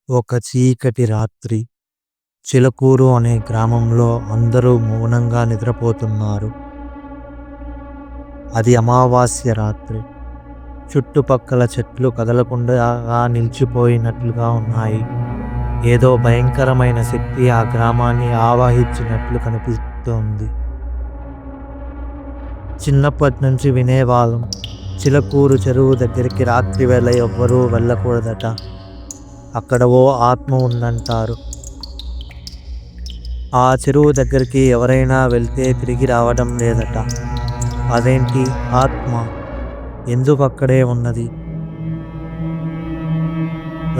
ఒక చీకటి రాత్రి చిలకూరు అనే గ్రామంలో అందరూ మౌనంగా నిద్రపోతున్నారు. అది అమావాస్య రాత్రి. చుట్టుపక్కల చెట్లు కదలకుండా నిలిచిపోయినట్లుగా ఉన్నాయి. ఏదో భయంకరమైన శక్తి ఆ గ్రామాన్ని ఆవాహించినట్లు కనిపిస్తోంది. చిన్నప్పటి నుంచి వినేవాళ్ళం, చిలకూరు చెరువు దగ్గరికి రాత్రి వేళ ఎవ్వరూ వెళ్ళకూడదట. అక్కడ ఓ ఆత్మ ఉందంటారు. ఆ చెరువు దగ్గరికి ఎవరైనా వెళ్తే తిరిగి రావడం లేదట. అదేంటి ఆత్మ ఎందుకు అక్కడే ఉన్నది?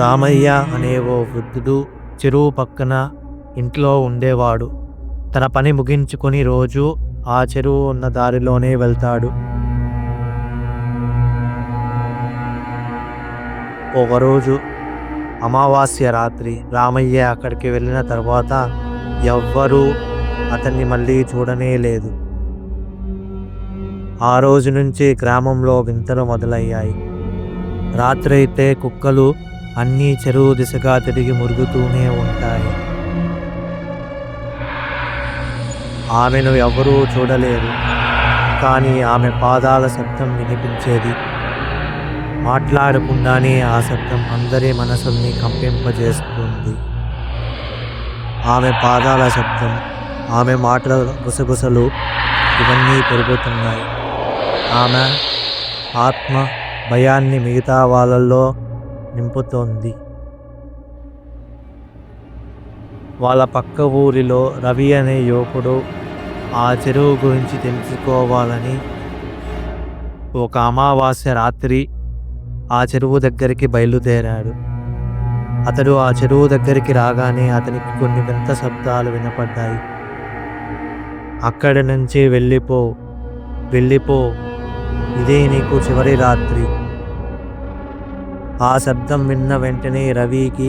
రామయ్య అనే ఓ వృద్ధుడు చెరువు పక్కన ఇంట్లో ఉండేవాడు. తన పని ముగించుకొని రోజు ఆ చెరువు ఉన్న దారిలోనే వెళ్తాడు. ఒకరోజు అమావాస్య రాత్రి రామయ్య అక్కడికి వెళ్ళిన తర్వాత ఎవ్వరూ అతన్ని మళ్ళీ చూడనే లేదు. ఆ రోజు నుంచి గ్రామంలో వింతలు మొదలయ్యాయి. రాత్రి అయితే కుక్కలు అన్నీ చెరువు దిశగా తిరిగి మురుగుతూనే ఉంటాయి. ఆమెను ఎవరూ చూడలేరు, కానీ ఆమె పాదాల శబ్దం వినిపించేది. మాట్లాడకుండానే ఆ శబ్దం అందరి మనసుల్ని కంపింపజేస్తుంది. ఆమె పాదాల శబ్దం, ఆమె మాటల గుసగుసలు ఇవన్నీ పెరుగుతున్నాయి. ఆమె ఆత్మ భయాన్ని మిగతా వాళ్ళల్లో నింపుతోంది. వాళ్ళ పక్క ఊరిలో రవి అనే యువకుడు ఆ చెరువు గురించి తెలుసుకోవాలని ఒక అమావాస్య రాత్రి ఆ చెరువు దగ్గరికి బయలుదేరాడు. అతడు ఆ చెరువు దగ్గరికి రాగానే అతనికి కొన్ని వింత శబ్దాలు వినపడ్డాయి. అక్కడి నుంచి వెళ్ళిపో, వెళ్ళిపో, ఇదే నీకు చివరి రాత్రి. ఆ శబ్దం విన్న వెంటనే రవికి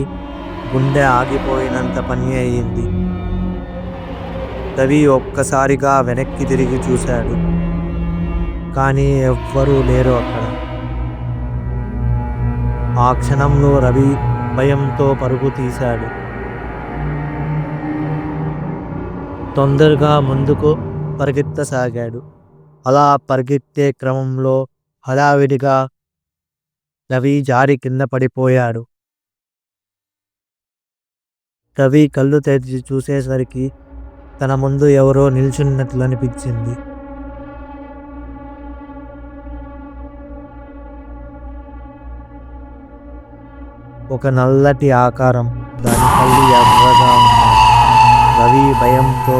గుండె ఆగిపోయినంత పని అయింది. రవి ఒక్కసారిగా వెనక్కి తిరిగి చూశాడు, కానీ ఎవ్వరూ లేరు అక్కడ. ఆ క్షణంలో రవి భయంతో పరుగు తీశాడు. తొందరగా ముందుకు పరిగెత్తసాగాడు. అలా పరిగెత్తే క్రమంలో హడావిడిగా రవి జారి కింద పడిపోయాడు. రవి కళ్ళు తెరిచి చూసేసరికి తన ముందు ఎవరో నిల్చున్నట్లు అనిపించింది. ఒక నల్లటి ఆకారం, దాని కళ్ళు ఎర్రగా ఉన్నాయి. రవి భయంతో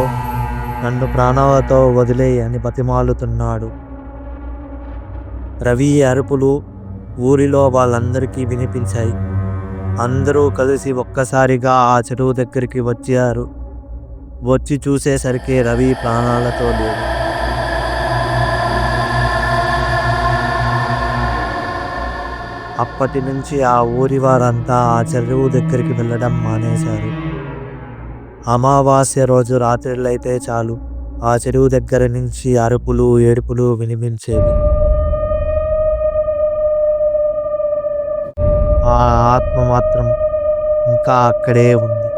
నన్ను ప్రాణాలతో వదిలేయ్ అని బతిమాలుతున్నాడు. రవి అరుపులు ఊరిలో వాళ్ళందరికీ వినిపించాయి. అందరూ కలిసి ఒక్కసారిగా ఆ చెరువు దగ్గరికి వచ్చారు. వచ్చి చూసేసరికి రవి ప్రాణాలతో లేడు. అప్పటి నుంచి ఆ ఊరి వారంతా ఆ చెరువు దగ్గరికి వెళ్ళడం మానేశారు. అమావాస్య రోజు రాత్రులైతే చాలు ఆ చెరువు దగ్గర నుంచి అరుపులు, ఏడుపులు వినిపించేవి. ఆ ఆత్మ మాత్రం ఇంకా అక్కడే ఉంది.